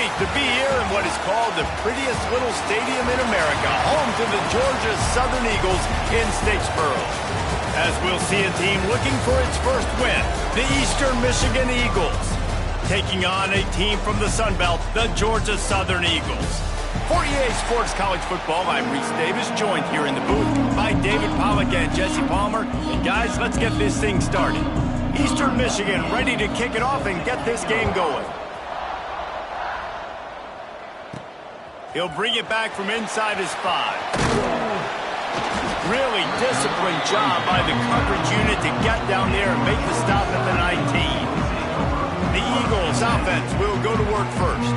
treat to be here in what is called the prettiest little stadium in America, home to the Georgia Southern Eagles in Statesboro. As we'll see a team looking for its first win, the Eastern Michigan Eagles, taking on a team from the Sun Belt, the Georgia Southern Eagles. For EA Sports College Football, I'm Reese Davis, joined here in the booth by David Pollack and Jesse Palmer. And guys, let's get this thing started. Eastern Michigan ready to kick it off and get this game going. He'll bring it back from inside his 5. Really disciplined job by the coverage unit to get down there and make the stop at the 19. The Eagles offense will go to work first.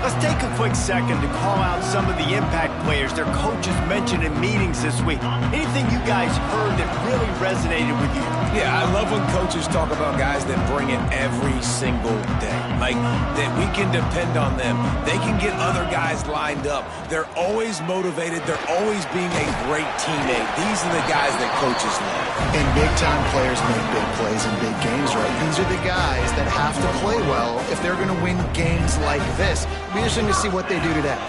Let's take a quick second to call out some of the impact players their coaches mentioned in meetings this week. Anything you guys heard that really resonated with you? Yeah, I love when coaches talk about guys that bring it every single day. Like, that we can depend on them. They can get other guys lined up. They're always motivated. They're always being a great teammate. These are the guys that coaches love. And big-time players make big plays in big games, right? These are the guys that have to play well if they're going to win games like this. It'll be interesting to see what they do today.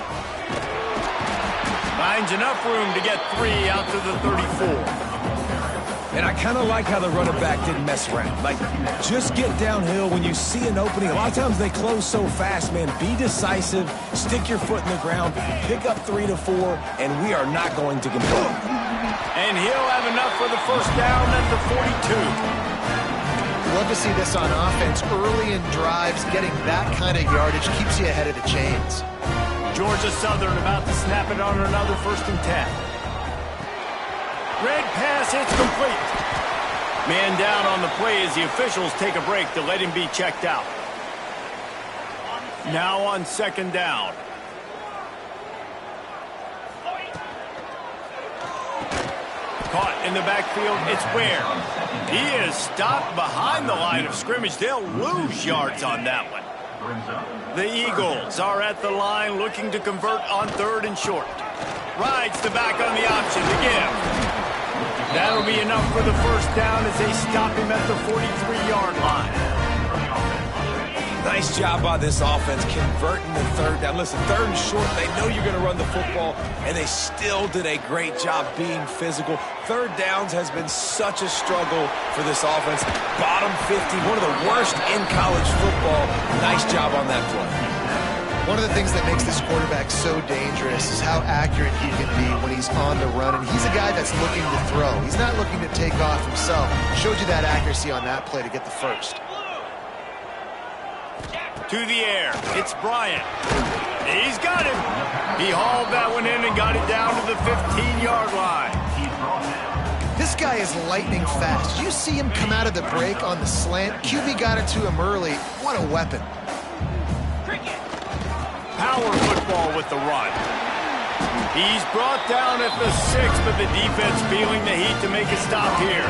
Finds enough room to get 3 out to the 34. And I kind of like how the running back didn't mess around. Like, just get downhill when you see an opening. A lot of times they close so fast, man. Be decisive, stick your foot in the ground, pick up 3 to 4, and we are not going to complain. And he'll have enough for the first down at the 42. Love to see this on offense. Early in drives, getting that kind of yardage keeps you ahead of the chains. Georgia Southern about to snap it on another 1st and 10. Red pass, it's complete. Man down on the play as the officials take a break to let him be checked out. Now on 2nd down. Caught in the backfield, it's Ware. He is stopped behind the line of scrimmage. They'll lose yards on that one. The Eagles are at the line looking to convert on 3rd and short. Rides the back on the option to give. That'll be enough for the first down as they stop him at the 43-yard line. Nice job by this offense converting the 3rd down. Listen, 3rd and short, they know you're going to run the football, and they still did a great job being physical. 3rd downs has been such a struggle for this offense. Bottom 50, one of the worst in college football. Nice job on that play. One of the things that makes this quarterback so dangerous is how accurate he can be when he's on the run. And he's a guy that's looking to throw. He's not looking to take off himself. Showed you that accuracy on that play to get the first. To the air, it's Bryant. He's got him. He hauled that one in and got it down to the 15-yard line. This guy is lightning fast. You see him come out of the break on the slant. QB got it to him early. What a weapon. Power football with the run. He's brought down at the 6, but the defense feeling the heat to make a stop here.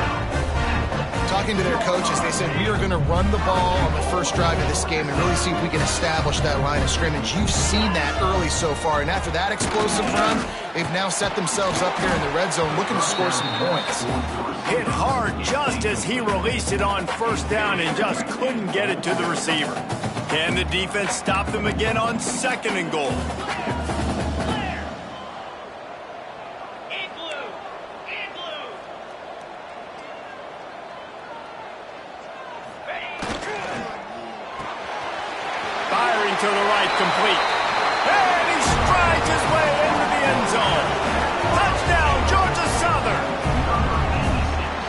Talking to their coaches, they said, we are going to run the ball on the first drive of this game and really see if we can establish that line of scrimmage. You've seen that early so far, and after that explosive run, they've now set themselves up here in the red zone looking to score some points. Hit hard just as he released it on 1st down and just couldn't get it to the receiver. Can the defense stop them again on 2nd and goal? Firing to the right, complete. And he strides his way into the end zone. Touchdown, Georgia Southern.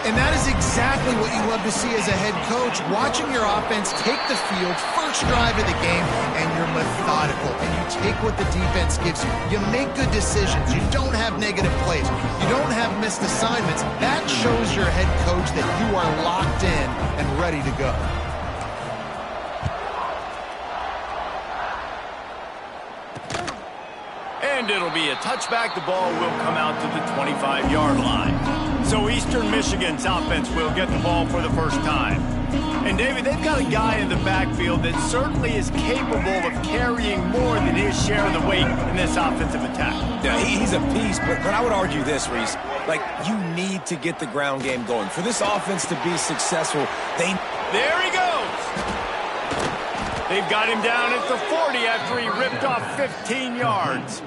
And that is exactly what you love to see as a head coach, watching your offense take the field, first drive of the game, and you're methodical, and you take what the defense gives you. You make good decisions. You don't have negative plays. You don't have missed assignments. That shows your head coach that you are locked in and ready to go. And it'll be a touchback. The ball will come out to the 25-yard line. So Eastern Michigan's offense will get the ball for the first time. And, David, they've got a guy in the backfield that certainly is capable of carrying more than his share of the weight in this offensive attack. Yeah, he's a beast, but I would argue this, Reese. Like, you need to get the ground game going. For this offense to be successful, There he goes! They've got him down at the 40 after he ripped off 15 yards.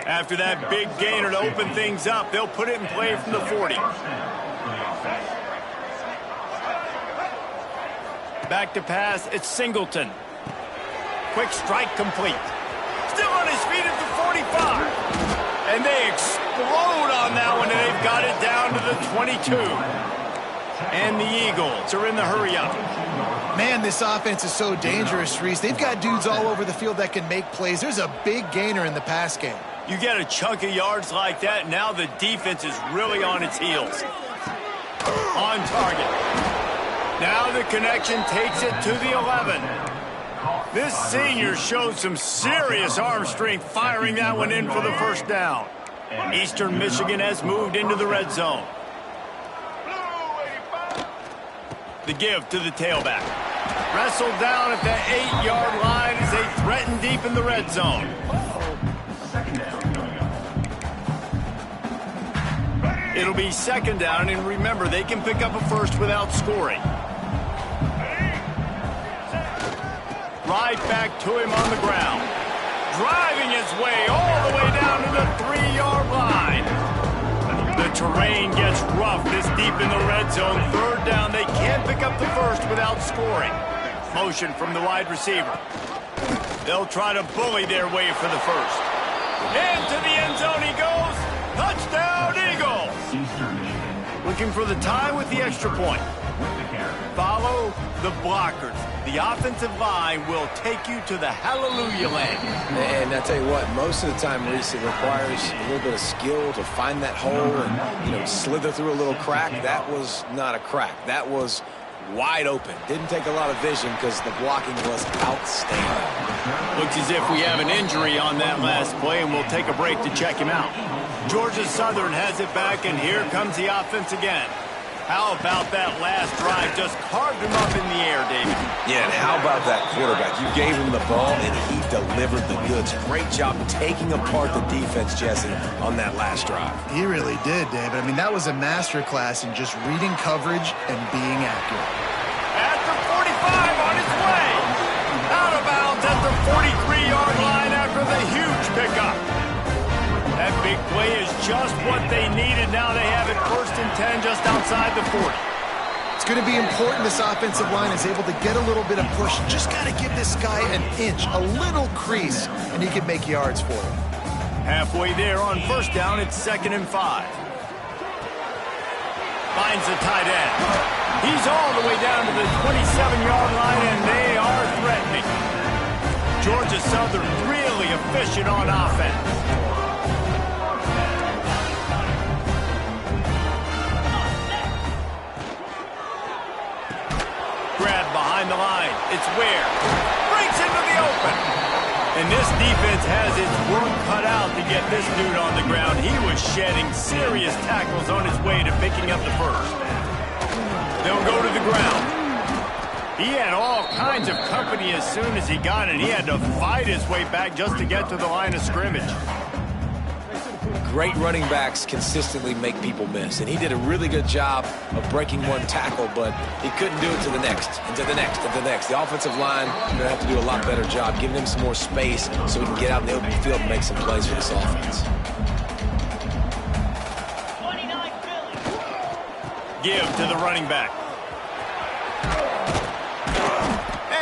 After that big gainer to open things up, they'll put it in play from the 40. Back to pass, it's Singleton. Quick strike complete. Still on his feet at the 45. And they explode on that one, and they've got it down to the 22. And the Eagles are in the hurry-up. Man, this offense is so dangerous, Reese. They've got dudes all over the field that can make plays. There's a big gainer in the pass game. You get a chunk of yards like that, now the defense is really on its heels. On target. Now the connection takes it to the 11. This senior showed some serious arm strength firing that one in for the first down. Eastern Michigan has moved into the red zone. The give to the tailback. Wrestled down at the 8-yard line as they threaten deep in the red zone. It'll be second down, and remember, they can pick up a first without scoring. Right back to him on the ground. Driving his way all the way down to the 3-yard line. The terrain gets rough this deep in the red zone. Third down, they can't pick up the first without scoring. Motion from the wide receiver. They'll try to bully their way for the first. Into the end zone he goes. Touchdown, Eagles! Looking for the tie with the extra point. Follow the blockers. The offensive line will take you to the hallelujah land. And I tell you what, most of the time, Reese, it requires a little bit of skill to find that hole and, slither through a little crack. That was not a crack. That was wide open. Didn't take a lot of vision because the blocking was outstanding. Looks as if we have an injury on that last play, and we'll take a break to check him out. Georgia Southern has it back, and here comes the offense again. How about that last drive? Just carved him up in the air, David. Yeah, and how about that quarterback? You gave him the ball, and he delivered the goods. Great job taking apart the defense, Jesse, on that last drive. He really did, David. I mean, that was a masterclass in just reading coverage and being accurate. At the 45 on his way. Out of bounds at the 43-yard line after the huge pickup. That big play is just what they needed. Now they have it 1st and 10 just outside the 40. It's going to be important this offensive line is able to get a little bit of push. Just got to give this guy an inch, a little crease, and he can make yards for him. Halfway there on first down, it's 2nd and 5. Finds the tight end. He's all the way down to the 27-yard line, and they are threatening. Georgia Southern really efficient on offense. Grab behind the line. It's Ware. Breaks into the open. And this defense has its work cut out to get this dude on the ground. He was shedding serious tackles on his way to picking up the first. They'll go to the ground. He had all kinds of company as soon as he got it. He had to fight his way back just to get to the line of scrimmage. Great running backs consistently make people miss, and he did a really good job of breaking one tackle, but he couldn't do it to the next, and to the next, and to the next. The offensive line is going to have to do a lot better job giving him some more space so he can get out in the open field and make some plays for this offense. Give to the running back.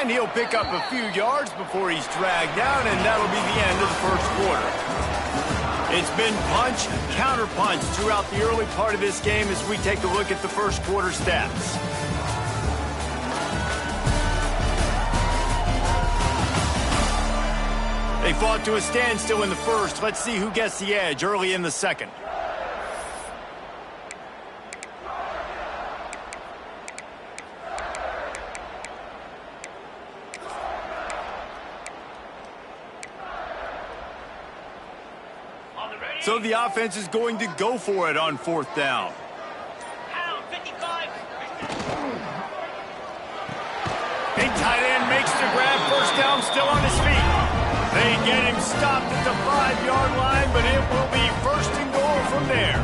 And he'll pick up a few yards before he's dragged down, and that'll be the end of the first quarter. It's been punch, counter punch throughout the early part of this game as we take a look at the first quarter stats. They fought to a standstill in the first. Let's see who gets the edge early in the second. So the offense is going to go for it on 4th down. Big tight end makes the grab. First down, still on his feet. They get him stopped at the 5-yard line, but it will be 1st and goal from there.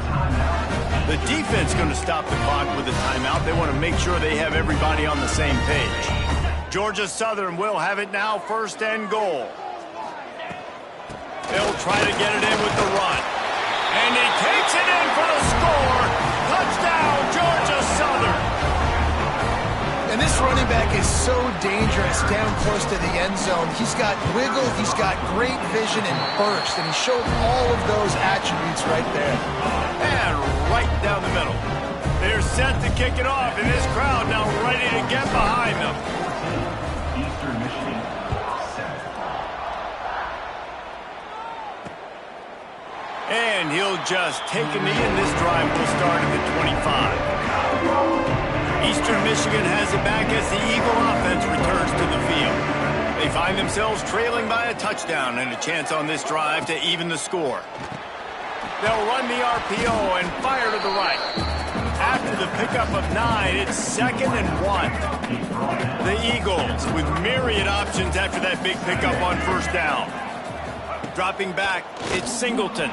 The defense going to stop the clock with a timeout. They want to make sure they have everybody on the same page. Georgia Southern will have it now, 1st and goal. They'll try to get it in with the run. And he takes it in for the score. Touchdown, Georgia Southern. And this running back is so dangerous down close to the end zone. He's got wiggle, he's got great vision and burst, and he showed all of those attributes right there. And right down the middle. They're set to kick it off, and this crowd now ready to get behind them. Eastern Michigan set. And he'll just take a knee, and this drive will start at the 25. Eastern Michigan has it back as the Eagle offense returns to the field. They find themselves trailing by a touchdown and a chance on this drive to even the score. They'll run the RPO and fire to the right. After the pickup of 9, it's 2nd and 1. The Eagles with myriad options after that big pickup on 1st down. Dropping back, it's Singleton.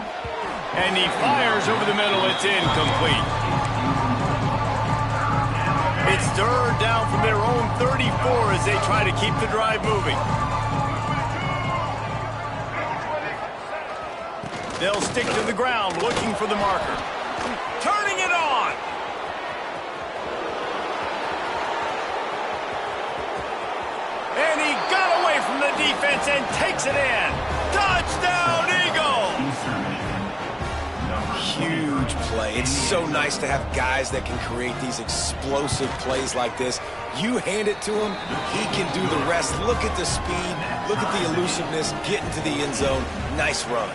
And he fires over the middle. It's incomplete. It's 3rd down from their own 34 as they try to keep the drive moving. They'll stick to the ground looking for the marker. Turning it on. And he got away from the defense and takes it in. Touchdown, Eagles! Huge play. It's so nice to have guys that can create these explosive plays like this. You hand it to him, he can do the rest. Look at the speed, look at the elusiveness, get into the end zone. Nice run.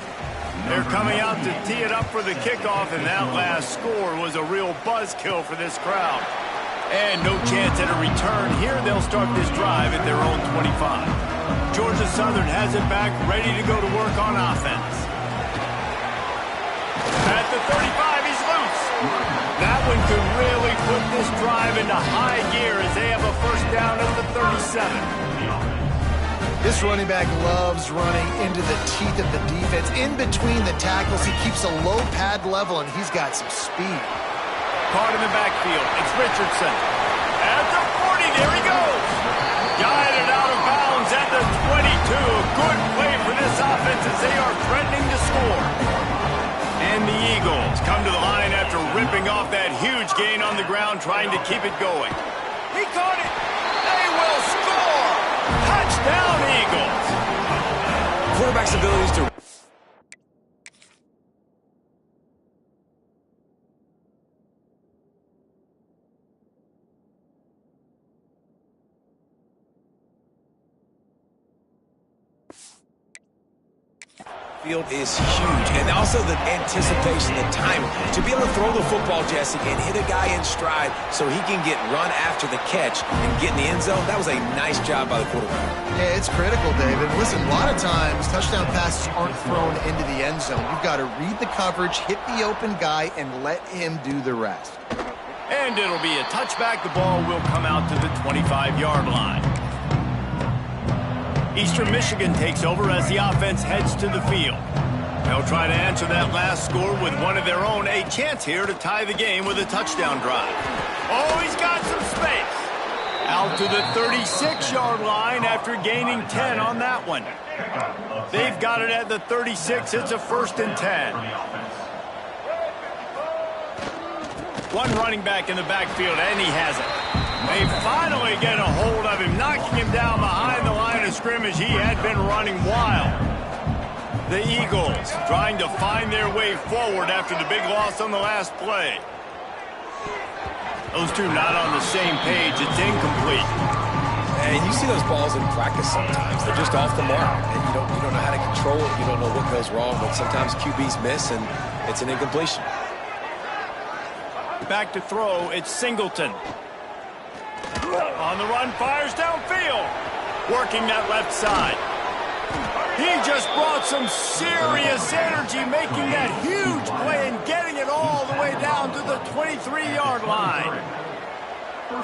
They're coming out to tee it up for the kickoff, and that last score was a real buzzkill for this crowd. And no chance at a return. Here they'll start this drive at their own 25. Georgia Southern has it back, ready to go to work on offense. At the 35, he's loose. That one could really put this drive into high gear as they have a 1st down at the 37. This running back loves running into the teeth of the defense. In between the tackles, he keeps a low pad level, and he's got some speed. Caught in the backfield, it's Richardson. At the 40, there he goes. Guided out of bounds at the 22. Good play for this offense as they are threatening to score. And the Eagles come to the line after ripping off that huge gain on the ground, trying to keep it going. He caught it. They will score. Touchdown, Eagles. Quarterback's abilities to field is huge, and also the anticipation, the timing. To be able to throw the football, Jesse, and hit a guy in stride so he can get run after the catch and get in the end zone, that was a nice job by the quarterback. Yeah, it's critical, David. Listen, a lot of times touchdown passes aren't thrown into the end zone. You've got to read the coverage, hit the open guy, and let him do the rest. And it'll be a touchback. The ball will come out to the 25-yard line. Eastern Michigan takes over as the offense heads to the field. They'll try to answer that last score with one of their own. A chance here to tie the game with a touchdown drive. Oh, he's got some space. Out to the 36-yard line after gaining 10 on that one. They've got it at the 36. It's a 1st and 10. One running back in the backfield, and he has it. They finally get a hold of him, knocking him down behind the line of scrimmage. He had been running wild. The Eagles trying to find their way forward after the big loss on the last play. Those two not on the same page. It's incomplete. And you see those balls in practice sometimes. They're just off the mark, and you don't know how to control it. You don't know what goes wrong, but sometimes QBs miss, and it's an incompletion. Back to throw, it's Singleton. On the run, fires downfield. Working that left side. He just brought some serious energy, making that huge play and getting it all the way down to the 23-yard line.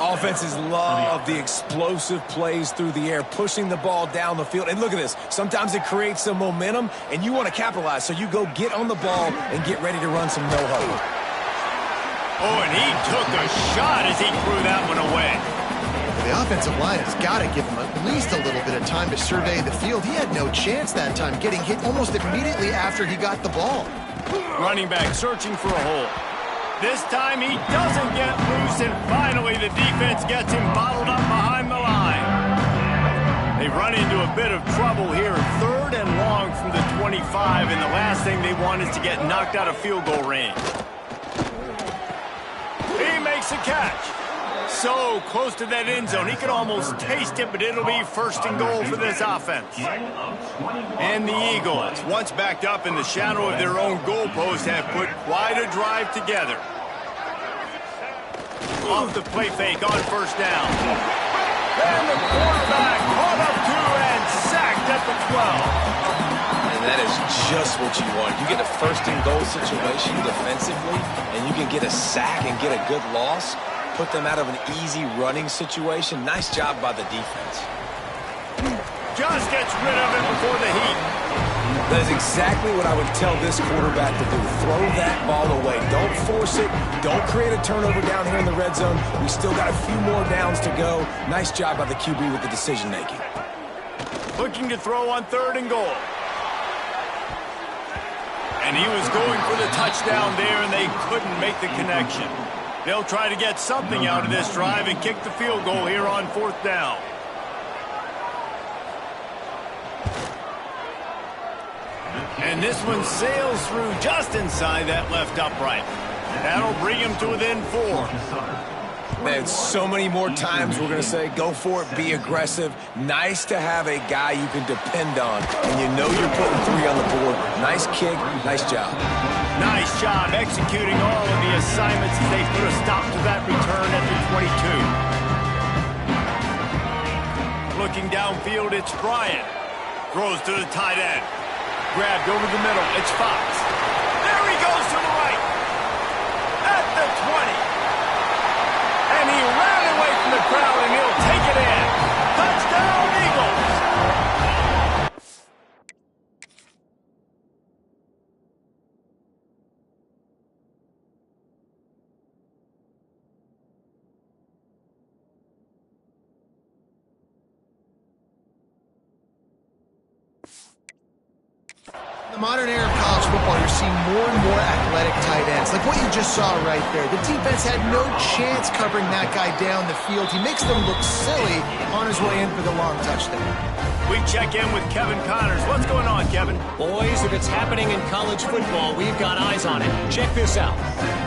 Offenses love the explosive plays through the air, pushing the ball down the field. And look at this. Sometimes it creates some momentum, and you want to capitalize. So you go get on the ball and get ready to run some no-huddle. Oh, and he took a shot as he threw that one away. The offensive line has got to give him at least a little bit of time to survey the field. He had no chance that time, getting hit almost immediately after he got the ball. Running back searching for a hole. This time he doesn't get loose, and finally the defense gets him bottled up behind the line. They run into a bit of trouble here, 3rd and long from the 25, and the last thing they want is to get knocked out of field goal range. He makes a catch. So close to that end zone, he could almost taste it, but it'll be 1st and goal for this offense. And the Eagles, once backed up in the shadow of their own goalpost, have put quite a drive together. Off the play fake on 1st down. And the quarterback caught up to and sacked at the 12. And that is just what you want. You get a 1st and goal situation defensively, and you can get a sack and get a good loss. Put them out of an easy running situation. Nice job by the defense. Just gets rid of it before the heat. That is exactly what I would tell this quarterback to do. Throw that ball away. Don't force it. Don't create a turnover down here in the red zone. We still got a few more downs to go. Nice job by the QB with the decision-making. Looking to throw on 3rd and goal. And he was going for the touchdown there, and they couldn't make the connection. They'll try to get something out of this drive and kick the field goal here on 4th down. And this one sails through just inside that left upright. That'll bring him to within 4. Man, so many more times we're going to say, go for it, be aggressive. Nice to have a guy you can depend on, and you know you're putting 3 on the board. Nice kick, nice job. Nice job executing all of the assignments as they put a stop to that return at the 22. Looking downfield, it's Bryant. Throws to the tight end. Grabbed over the middle, it's Fox. There he goes to the right. At the 20. And he ran away from the crowd, and he'll take it in. Touchdown, Eagles! In the modern era of college football, you're seeing more and more athletic tight ends, like what you just saw right there. The defense had no chance covering that guy down the field. He makes them look silly on his way in for the long touchdown. We check in with Kevin Connors. What's going on, Kevin? Boys, if it's happening in college football, we've got eyes on it. Check this out.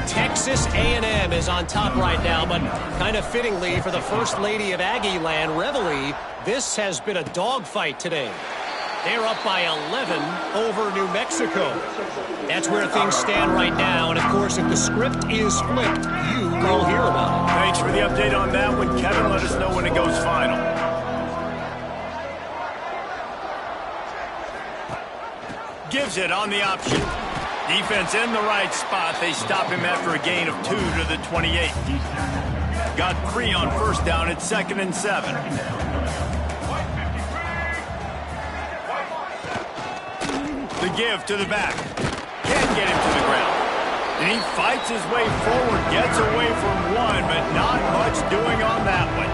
Texas A&M is on top right now, but kind of fittingly for the First Lady of Aggie Land, Reveille, this has been a dogfight today. They're up by 11 over New Mexico. That's where things stand right now, and of course, if the script is flipped, you will hear about it. Thanks for the update on that one, Kevin. Let us know when it goes final. Gives it on the option. Defense in the right spot. They stop him after a gain of 2 to the 28. Got 3 on 1st down at 2nd and 7. The give to the back. Can't get him to the ground. And he fights his way forward, gets away from one, but not much doing on that one.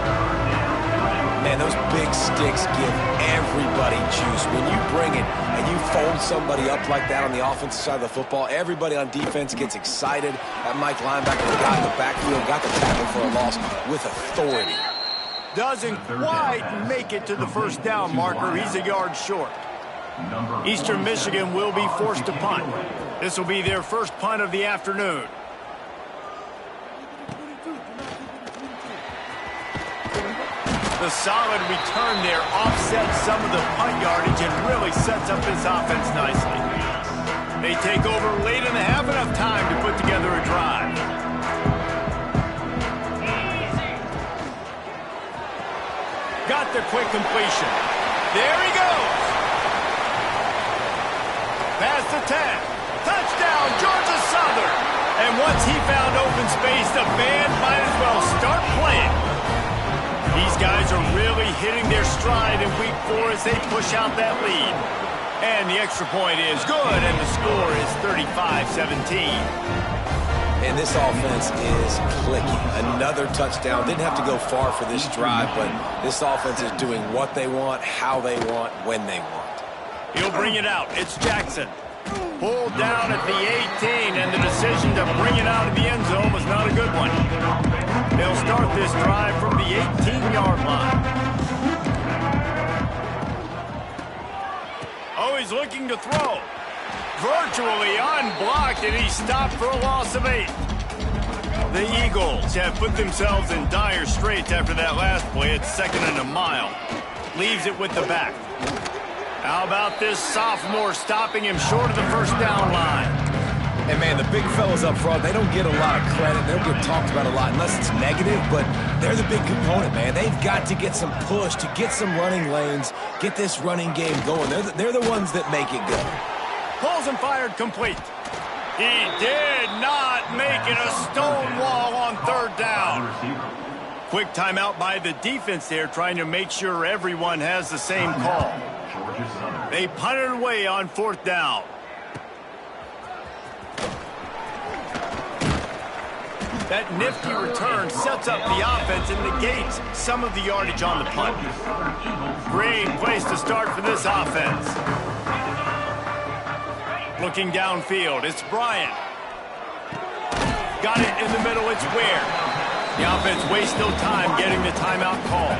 Man, those big sticks give everybody juice. When you bring it and you fold somebody up like that on the offensive side of the football, everybody on defense gets excited. That Mike linebacker got the backfield, got the tackle for a loss with authority. Doesn't quite make it to the 1st down marker. He's a yard short. Eastern Michigan will be forced to punt. This will be their first punt of the afternoon. The solid return there offsets some of the punt yardage and really sets up this offense nicely. They take over late in the half, enough time to put together a drive. Got the quick completion. There he goes. Past the 10. Touchdown, Georgia Southern. And once he found open space, the band might as well start playing. These guys are really hitting their stride in week 4 as they push out that lead. And the extra point is good, and the score is 35-17. And this offense is clicking. Another touchdown. Didn't have to go far for this drive, but this offense is doing what they want, how they want, when they want. He'll bring it out. It's Jackson. Pulled down at the 18, and the decision to bring it out of the end zone was not a good one. They'll start this drive from the 18-yard line. Oh, he's looking to throw. Virtually unblocked, and he's stopped for a loss of 8. The Eagles have put themselves in dire straits after that last play. It's 2nd and a mile. Leaves it with the back. How about this sophomore stopping him short of the first down line? And, man, the big fellas up front, they don't get a lot of credit. They don't get talked about a lot unless it's negative, but they're the big component, man. They've got to get some push, to get some running lanes, get this running game going. They're the ones that make it go. Pulls and fired complete. He did not make it a stone wall on 3rd down. Quick timeout by the defense there, trying to make sure everyone has the same call. They punted away on 4th down. That nifty return sets up the offense and negates some of the yardage on the punt. Great place to start for this offense. Looking downfield, it's Bryant. Got it in the middle, it's Ware. The offense wastes no time getting the timeout call.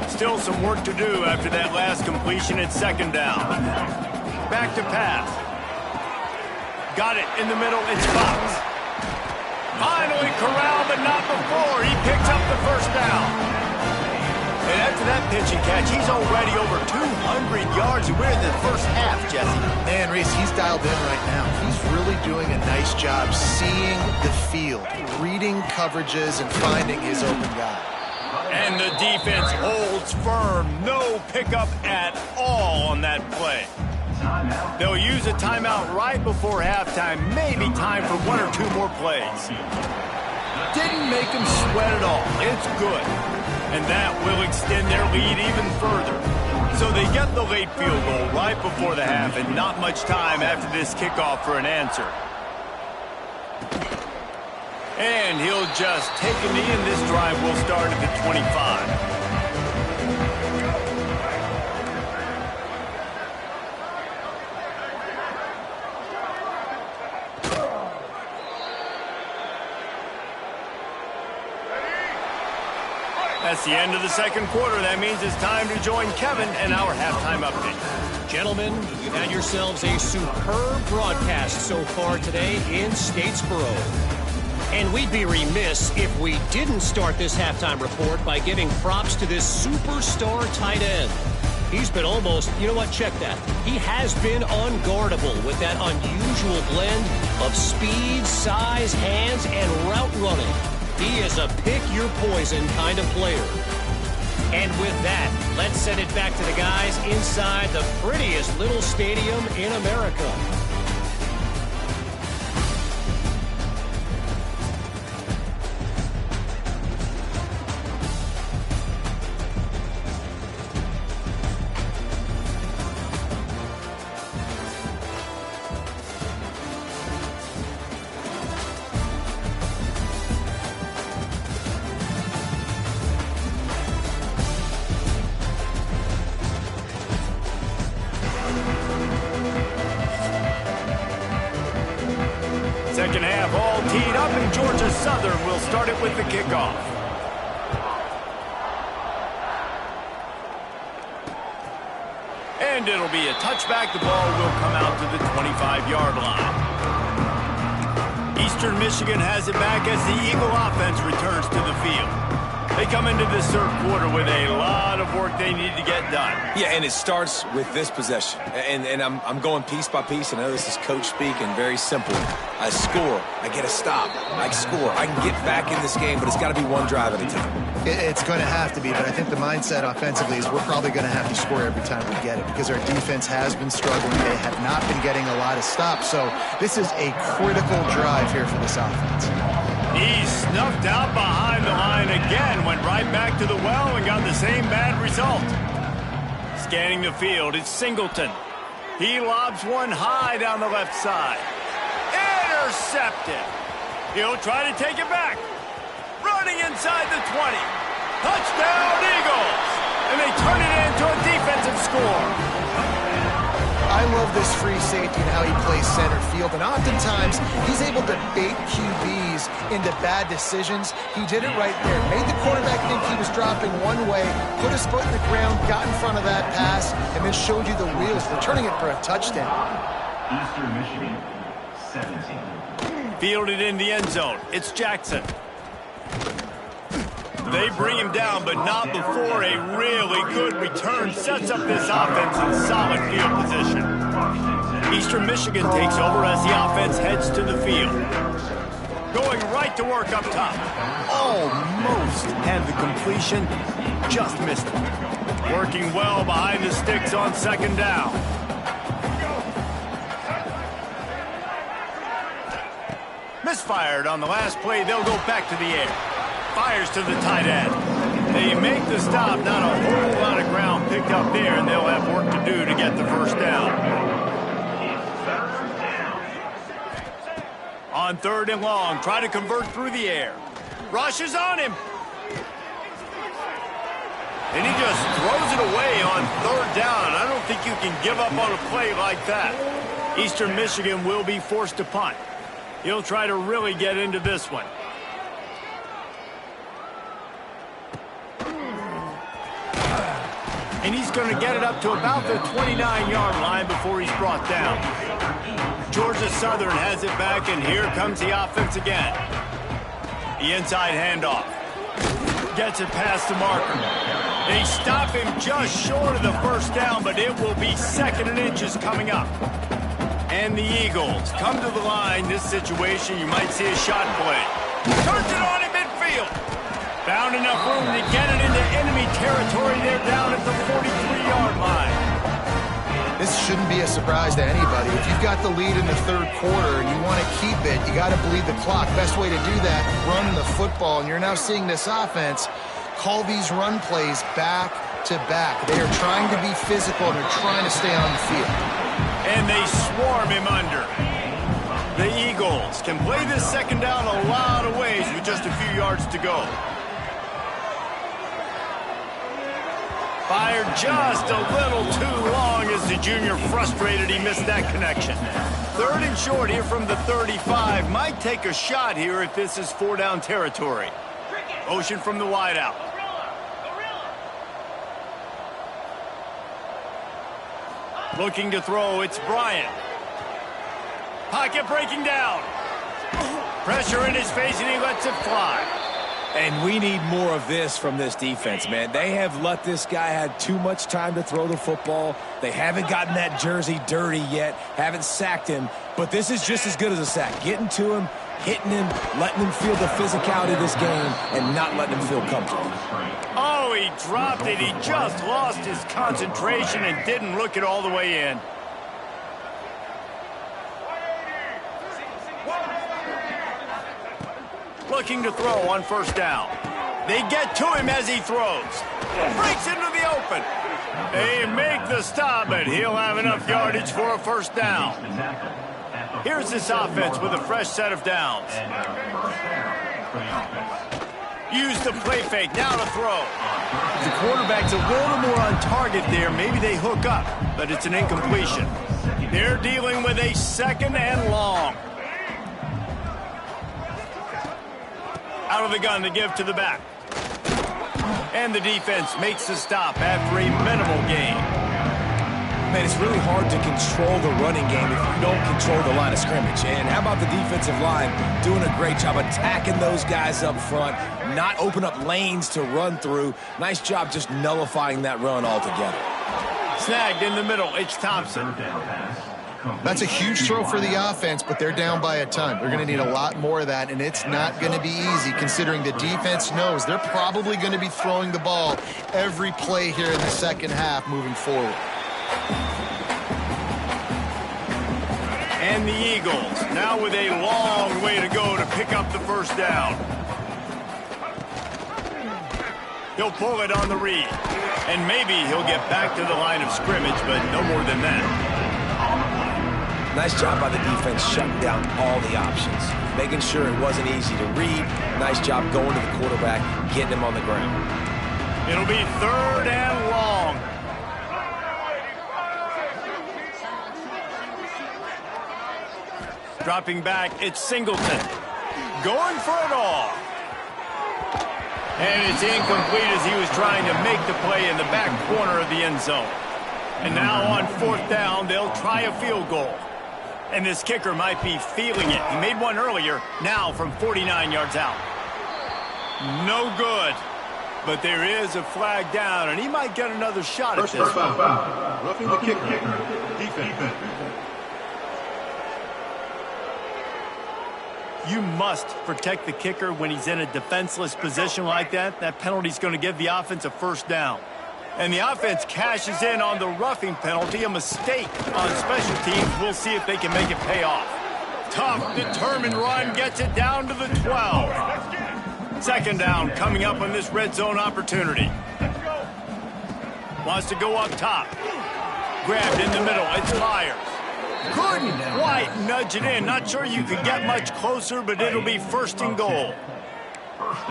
Still some work to do after that last completion at 2nd down. Back to pass. Got it in the middle, it's Fox. Finally corralled, but not before. He picks up the 1st down. And after that pitch and catch, he's already over 200 yards. We're in the first half, Jesse. Man, Reese, he's dialed in right now. He's really doing a nice job seeing the field, reading coverages, and finding his open guy. And the defense holds firm. No pickup at all on that play. They'll use a timeout right before halftime. Maybe time for 1 or 2 more plays. Didn't make them sweat at all. It's good. And that will extend their lead even further. So they get the late field goal right before the half, and not much time after this kickoff for an answer. And he'll just take a knee, and this drive will start at the 25. That's the end of the 2nd quarter. That means it's time to join Kevin and our halftime update. Gentlemen, you've had yourselves a superb broadcast so far today in Statesboro. And we'd be remiss if we didn't start this halftime report by giving props to this superstar tight end. He's been almost, you know what, check that. He has been unguardable with that unusual blend of speed, size, hands, and route running. He is a pick-your-poison kind of player. And with that, let's send it back to the guys inside the prettiest little stadium in America. Second half all teed up, and Georgia Southern will start it with the kickoff. And it'll be a touchback. The ball will come out to the 25-yard line. Eastern Michigan has it back as the Eagle offense returns to the field. They come into this 3rd quarter with a lot of work they need to get done. Yeah, and it starts with this possession. And I'm going piece by piece. I know this is coach speak and very simple. I score. I get a stop. I score. I can get back in this game, but it's got to be one drive at a time. It's going to have to be, but I think the mindset offensively is we're probably going to have to score every time we get it because our defense has been struggling. They have not been getting a lot of stops. So this is a critical drive here for this offense. He snuffed out behind the line again, went right back to the well and got the same bad result. Scanning the field, it's Singleton. He lobs one high down the left side. Intercepted. He'll try to take it back. Running inside the 20. Touchdown, Eagles! And they turn it into a defensive score. I love this free safety and how he plays center field, and oftentimes he's able to bait QBs into bad decisions. He did it right there. Made the quarterback think he was dropping one way, put his foot in the ground, got in front of that pass, and then showed you the wheels, returning it for a touchdown. Eastern Michigan, 17. Fielded in the end zone. It's Jackson. They bring him down, but not before a really good return sets up this offense in solid field position. Eastern Michigan takes over as the offense heads to the field. Going right to work up top. Almost had the completion, just missed it. Working well behind the sticks on second down. Misfired on the last play. They'll go back to the air. Fires to the tight end. They make the stop. Not a whole lot of ground picked up there, and they'll have work to do to get the first down. On 3rd and long, try to convert through the air. Rushes on him. And he just throws it away on 3rd down. I don't think you can give up on a play like that. Eastern Michigan will be forced to punt. He'll try to really get into this one. And he's going to get it up to about the 29-yard line before he's brought down. Georgia Southern has it back, and here comes the offense again. The inside handoff. Gets it past the marker. They stop him just short of the first down, but it will be 2nd and inches coming up. And the Eagles come to the line. This situation, you might see a shot play. Turns it on in midfield. Found enough room to get it into enemy territory. They're down at the 43-yard line. This shouldn't be a surprise to anybody. If you've got the lead in the 3rd quarter and you want to keep it, you got to bleed the clock. Best way to do that, run the football. And you're now seeing this offense call these run plays back to back. They are trying to be physical, and they're trying to stay on the field. And they swarm him under. The Eagles can play this 2nd down a lot of ways with just a few yards to go. Fired just a little too long as the junior frustrated he missed that connection. 3rd and short here from the 35. Might take a shot here if this is 4-down territory. Motion from the wideout. Looking to throw, it's Bryant. Pocket breaking down. Pressure in his face, and he lets it fly. And we need more of this from this defense, man. They have let this guy have too much time to throw the football. They haven't gotten that jersey dirty yet, haven't sacked him. But this is just as good as a sack. Getting to him, hitting him, letting him feel the physicality of this game, and not letting him feel comfortable. Oh, he dropped it. He just lost his concentration and didn't look it all the way in. Looking to throw on 1st down. They get to him as he throws. Breaks into the open. They make the stop, and he'll have enough yardage for a 1st down. Here's this offense with a fresh set of downs. Use the play fake, now to throw. The quarterback's a little more on target there. Maybe they hook up, but it's an incompletion. They're dealing with a 2nd and long. Out of the gun to give to the back. And the defense makes the stop after a minimal gain. Man, it's really hard to control the running game if you don't control the line of scrimmage. And how about the defensive line doing a great job attacking those guys up front, not open up lanes to run through. Nice job just nullifying that run altogether. Snagged in the middle, it's Thompson. That's a huge throw for the offense, but they're down by a ton. They're going to need a lot more of that, and it's not going to be easy considering the defense knows they're probably going to be throwing the ball every play here in the 2nd half moving forward. And the Eagles now with a long way to go to pick up the 1st down. He'll pull it on the read, and maybe he'll get back to the line of scrimmage, but no more than that. Nice job by the defense shutting down all the options. making sure it wasn't easy to read. Nice job going to the quarterback, getting him on the ground. It'll be 3rd and long. Dropping back, it's Singleton. Going for it all. And it's incomplete as he was trying to make the play in the back corner of the end zone. And now on 4th down, they'll try a field goal. And this kicker might be feeling it. He made one earlier, now from 49 yards out. No good. But there is a flag down, and he might get another shot at this. First foul. Roughing the kicker. Defense. You must protect the kicker when he's in a defenseless position like that. That penalty's going to give the offense a 1st down. And the offense cashes in on the roughing penalty, a mistake on special teams. We'll see if they can make it pay off. Tough, determined run gets it down to the 12. 2nd down coming up on this red zone opportunity. Wants to go up top. Grabbed in the middle, it's Myers. Couldn't quite nudge it in. Not sure you could get much closer, but it'll be 1st and goal.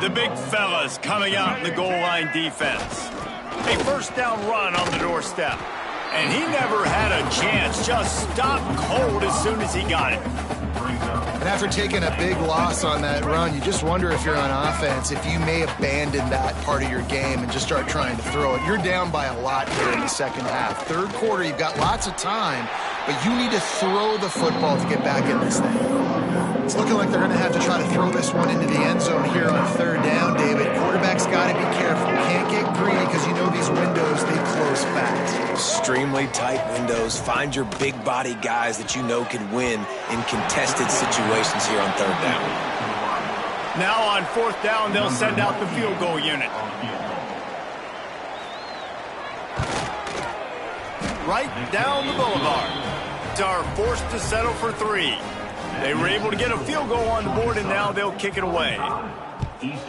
The big fellas coming out in the goal line defense. A 1st down run on the doorstep. And he never had a chance. Just stopped cold as soon as he got it. And after taking a big loss on that run, you just wonder if you're on offense, if you may abandon that part of your game and just start trying to throw it. You're down by a lot here in the 2nd half. 3rd quarter, you've got lots of time, but you need to throw the football to get back in this thing. It's looking like they're going to have to try to throw this one into the end zone here on 3rd down, David. Quarterback's got to be careful. Can't get greedy because you know these windows, they close fast. Extremely tight windows. Find your big body guys that you know can win in contested situations here on 3rd down. Now on 4th down, they'll send out the field goal unit. Right down the boulevard. Are forced to settle for 3. They were able to get a field goal on the board, and now they'll kick it away.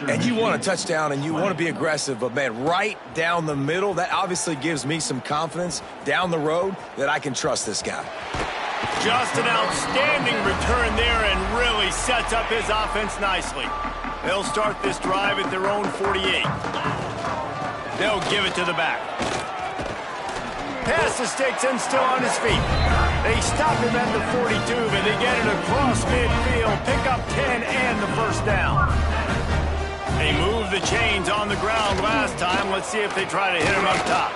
And you want a touchdown, and you want to be aggressive, but, man, right down the middle, that obviously gives me some confidence down the road that I can trust this guy. Just an outstanding return there and really sets up his offense nicely. They'll start this drive at their own 48. They'll give it to the back. Pass to Stigson, still on his feet. They stop him at the 42, but they get it across midfield. Pick up 10 and the 1st down. They moved the chains on the ground last time. Let's see if they try to hit him up top.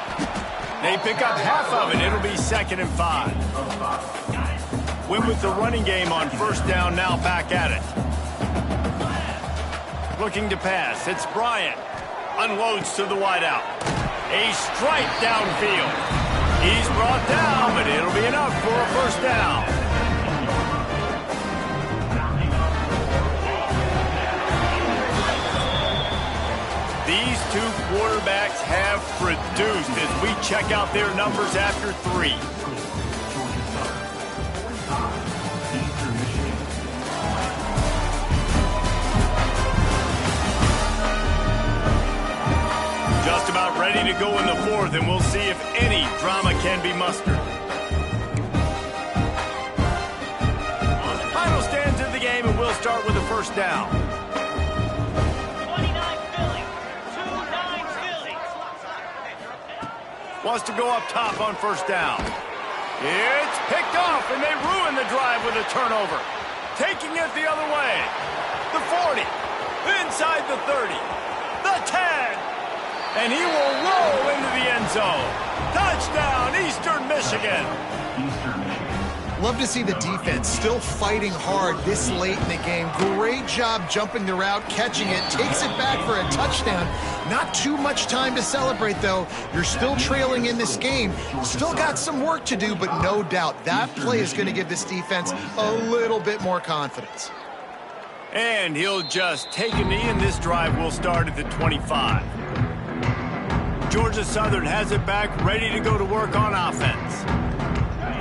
They pick up half of it. It'll be 2nd and 5. Win with the running game on 1st down, now back at it. Looking to pass. It's Bryant. Unloads to the wideout. A strike downfield. He's brought down, but it'll be enough for a 1st down. These 2 quarterbacks have produced as we check out their numbers after 3. Just about ready to go in the 4th, and we'll see if any drama can be mustered. Final stands of the game, and we'll start with the 1st down. 29 Philly, 2-9 Philly. Wants to go up top on 1st down. It's picked off, and they ruin the drive with a turnover. Taking it the other way. The 40, inside the 30, the 10. And he will roll into the end zone. Touchdown, Eastern Michigan. Love to see the defense still fighting hard this late in the game. Great job jumping the route, catching it, takes it back for a touchdown. Not too much time to celebrate, though. You're still trailing in this game. Still got some work to do, but no doubt that play is going to give this defense a little bit more confidence. And he'll just take a knee, and this drive will start at the 25. Georgia Southern has it back, ready to go to work on offense.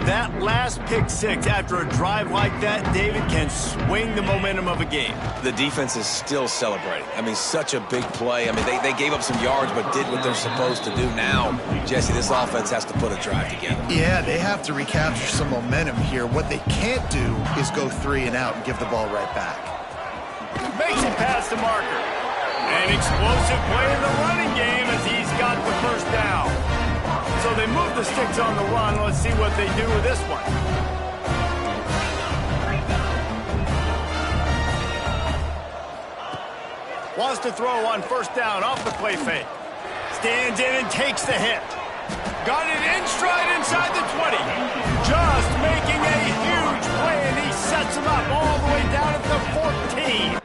That last pick six after a drive like that, David, can swing the momentum of a game. The defense is still celebrating. I mean, such a big play. I mean, they gave up some yards but did what they're supposed to do. Now, Jesse, this offense has to put a drive together. Yeah, they have to recapture some momentum here. What they can't do is go 3 and out and give the ball right back. Makes it past the marker. An explosive play in the running game as he's got the first down. So they move the sticks on the run. Let's see what they do with this one. Wants to throw on first down off the play fake. Stands in and takes the hit. Got it in stride inside the 20. Just making a huge play, and he sets him up all the way down at the 14.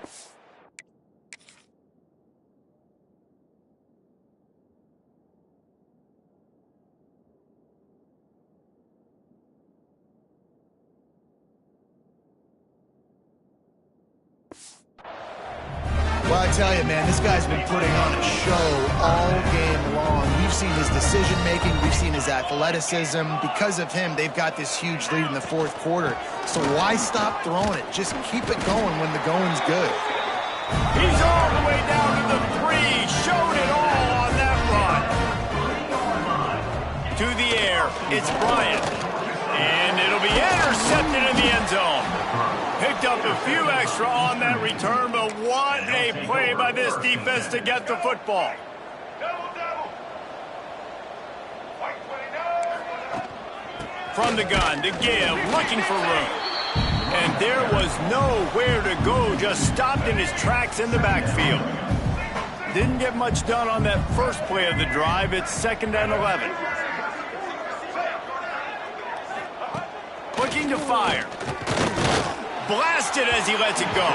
Well, I tell you, man, this guy's been putting on a show all game long. We've seen his decision-making. We've seen his athleticism. Because of him, they've got this huge lead in the fourth quarter. So why stop throwing it? Just keep it going when the going's good. He's all the way down to the 3. Showed it all on that run. To the air, it's Bryant. And it'll be intercepted in the end zone. Picked up a few extra on that return, but what a play by this defense to get the football. From the gun to give, looking for room. And there was nowhere to go, just stopped in his tracks in the backfield. Didn't get much done on that first play of the drive. It's 2nd and 11. Looking to fire. Blasted as he lets it go.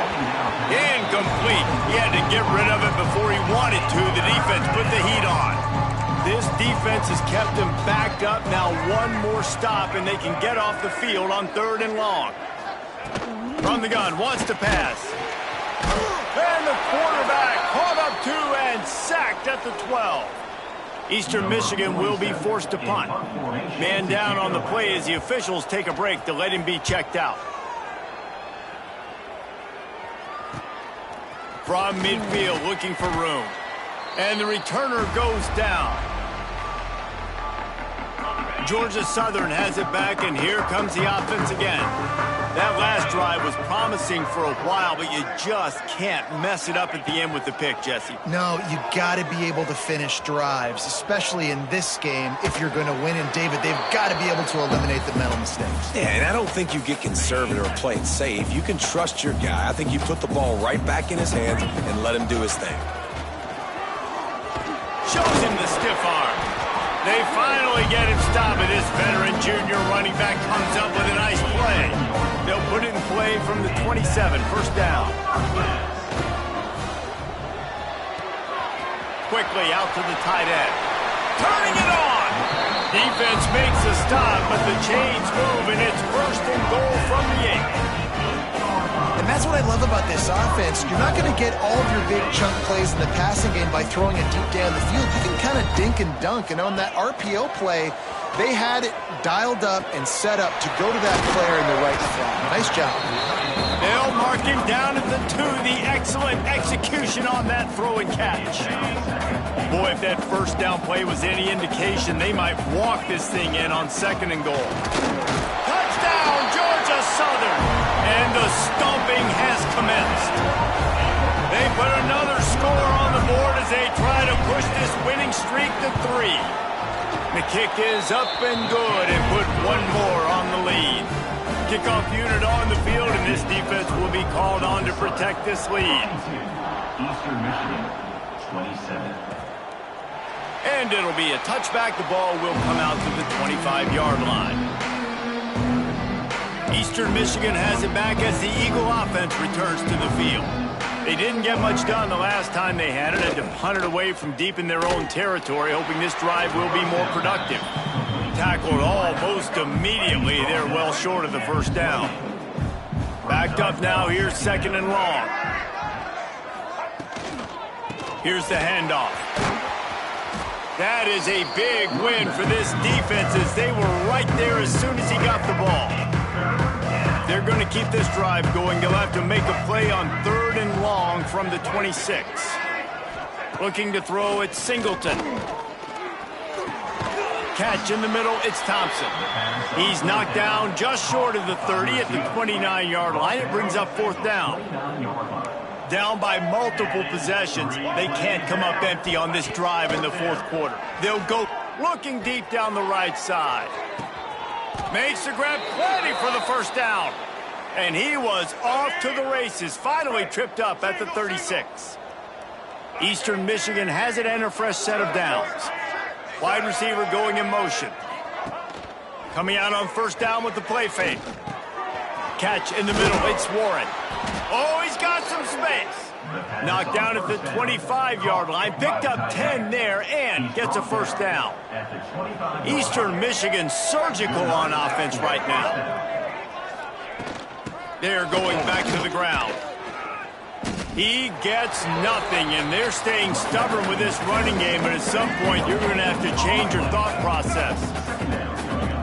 Incomplete. He had to get rid of it before he wanted to. The defense put the heat on. This defense has kept him backed up. Now one more stop, and they can get off the field on 3rd and long. From the gun, wants to pass. And the quarterback caught up 2 and sacked at the 12. Eastern Michigan will be forced to punt. Man down on the play as the officials take a break to let him be checked out. From midfield, looking for room. And the returner goes down. Georgia Southern has it back, and here comes the offense again. That last drive was promising for a while, but you just can't mess it up at the end with the pick, Jesse. No, you got to be able to finish drives, especially in this game. If you're going to win, and David, they've got to be able to eliminate the mental mistakes. Yeah, and I don't think you get conservative or play it safe. You can trust your guy. I think you put the ball right back in his hands and let him do his thing. Shows him the stiff arm. They finally get him stopped, and this veteran junior running back comes up with a nice play. They'll put it in play from the 27, first down. Quickly out to the tight end. Turning it on. Defense makes a stop, but the chains move, and it's 1st and goal from the 8. And that's what I love about this offense. You're not going to get all of your big chunk plays in the passing game by throwing it deep down the field. You can kind of dink and dunk. And on that RPO play, they had it dialed up and set up to go to that player in the right spot. Nice job. They'll mark him down at the 2. The excellent execution on that throw and catch. Boy, if that first down play was any indication, they might walk this thing in on 2nd and goal. Touchdown, Georgia Southern. And the stomping has commenced. They put another score on the board as they try to push this winning streak to 3. The kick is up and good and put one more on the lead. Kickoff unit on the field, and this defense will be called on to protect this lead. Eastern Michigan, 27. And it'll be a touchback. The ball will come out to the 25-yard line. Eastern Michigan has it back as the Eagle offense returns to the field. They didn't get much done the last time they had it. Had to punt it away from deep in their own territory, hoping this drive will be more productive. Tackled almost immediately. They're well short of the first down. Backed up now. Here's 2nd and long. Here's the handoff. That is a big win for this defense as they were right there as soon as he got the ball. They're going to keep this drive going. They'll have to make a play on 3rd and long from the 26. Looking to throw, it's Singleton. Catch in the middle, it's Thompson. He's knocked down just short of the 30 at the 29-yard line. It brings up 4th down. Down by multiple possessions. They can't come up empty on this drive in the 4th quarter. They'll go looking deep down the right side. Makes the grab, plenty for the 1st down. And he was off to the races. Finally tripped up at the 36. Eastern Michigan has it and a fresh set of downs. Wide receiver going in motion. Coming out on 1st down with the play fake. Catch in the middle, it's Warren. Oh, he's got some space. Knocked down at the 25-yard line. Picked up 10 there and gets a 1st down. Eastern Michigan surgical on offense right now. They're going back to the ground. He gets nothing, and they're staying stubborn with this running game, but at some point you're going to have to change your thought process.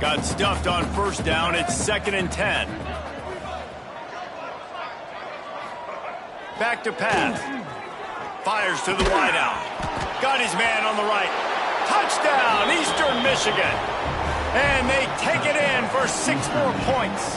Got stuffed on 1st down. It's 2nd and 10. Back to pass. Fires to the wideout. Got his man on the right. Touchdown, Eastern Michigan. And they take it in for 6 more points.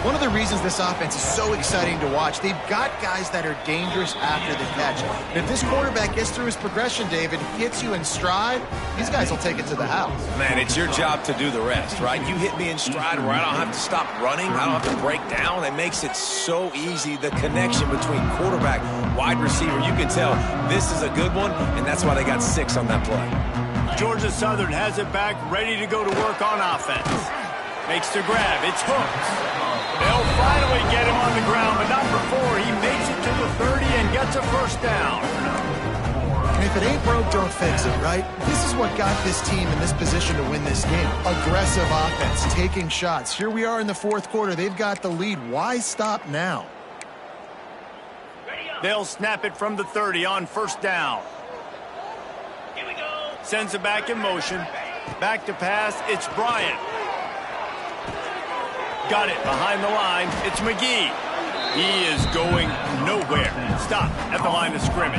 One of the reasons this offense is so exciting to watch, they've got guys that are dangerous after the catch. And if this quarterback gets through his progression, David, hits you in stride, these guys will take it to the house. Man, it's your job to do the rest, right? You hit me in stride where I don't have to stop running. I don't have to break down. It makes it so easy. The connection between quarterback, wide receiver, you can tell this is a good one, and that's why they got 6 on that play. Georgia Southern has it back, ready to go to work on offense. Makes the grab. It's Hooks. They'll finally get him on the ground, but not before he makes it to the 30 and gets a 1st down. And if it ain't broke, don't fix it, right? This is what got this team in this position to win this game. Aggressive offense, taking shots. Here we are in the 4th quarter. They've got the lead. Why stop now? They'll snap it from the 30 on 1st down. Here we go. Sends it back in motion. Back to pass. It's Bryant. Got it behind the line. It's McGee. He is going nowhere. Stop at the line of scrimmage.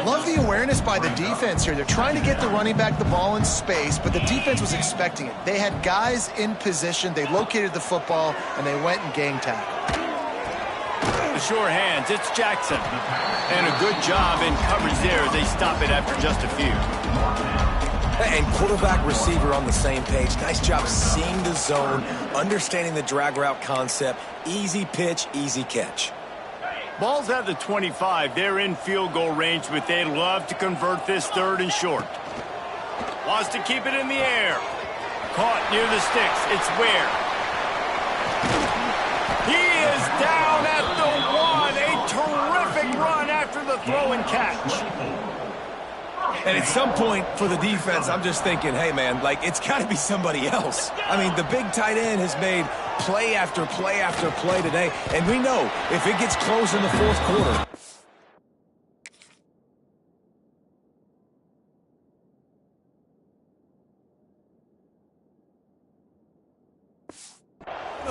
Love the awareness by the defense here. They're trying to get the running back the ball in space, but the defense was expecting it. They had guys in position. They located the football, and they went and gang tackled. The sure hands. It's Jackson. And a good job in coverage there as they stop it after just a few. And quarterback receiver on the same page. Nice job seeing the zone, understanding the drag route concept. Easy pitch, easy catch. Ball's at the 25. They're in field goal range, but they'd love to convert this 3rd and short. Wants to keep it in the air. Caught near the sticks. It's Ware. He is down at the 1. A terrific run after the throw and catch. And at some point for the defense, I'm just thinking, hey, man, like, it's got to be somebody else. I mean, the big tight end has made play after play after play today. And we know if it gets close in the 4th quarter.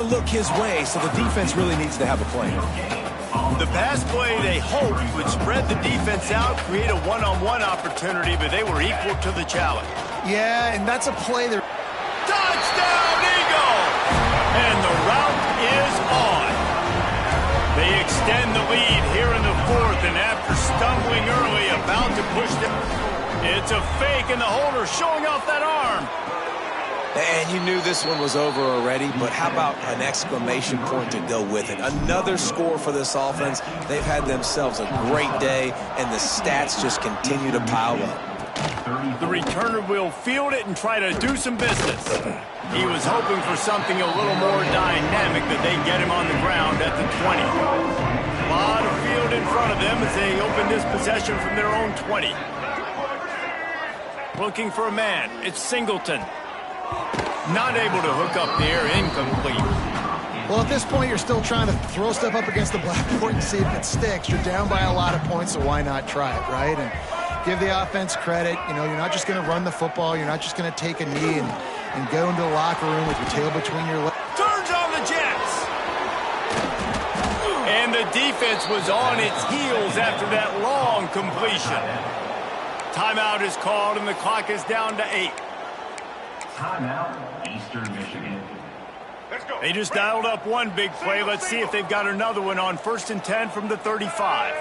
Look his way, so the defense really needs to have a plan. The pass play they hoped would spread the defense out, create a one-on-one opportunity, but they were equal to the challenge. Yeah, and that's a play that... Touchdown, Eagle! And the route is on. They extend the lead here in the 4th, and after stumbling early, about to push them. It's a fake, and the holder showing off that arm. And you knew this one was over already, but how about an exclamation point to go with it? Another score for this offense. They've had themselves a great day, and the stats just continue to pile up. The returner will field it and try to do some business. He was hoping for something a little more dynamic, that they get him on the ground at the 20. A lot of field in front of them as they open this possession from their own 20. Looking for a man. It's Singleton. Not able to hook up there, incomplete. Well, at this point, you're still trying to throw stuff up against the blackboard and see if it sticks. You're down by a lot of points, so why not try it, right? And give the offense credit. You know, you're not just going to run the football. You're not just going to take a knee and go into the locker room with your tail between your legs. Turns on the Jets. And the defense was on its heels after that long completion. Timeout is called, and the clock is down to 8. Timeout, Eastern Michigan. Let's go. They just dialed up one big play. Let's see if they've got another one on 1st and 10 from the 35.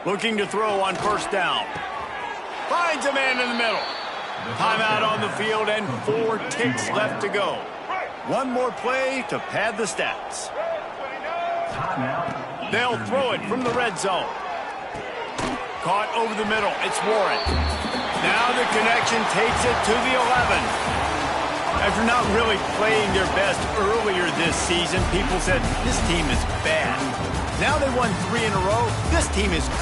Looking to throw on 1st down. Finds a man in the middle. Timeout on the field and 4 ticks left to go. One more play to pad the stats. Timeout. They'll throw it from the red zone. Caught over the middle. It's Warren. Now the connection takes it to the 11. After not really playing their best earlier this season, people said, this team is bad. Now they won 3 in a row. This team is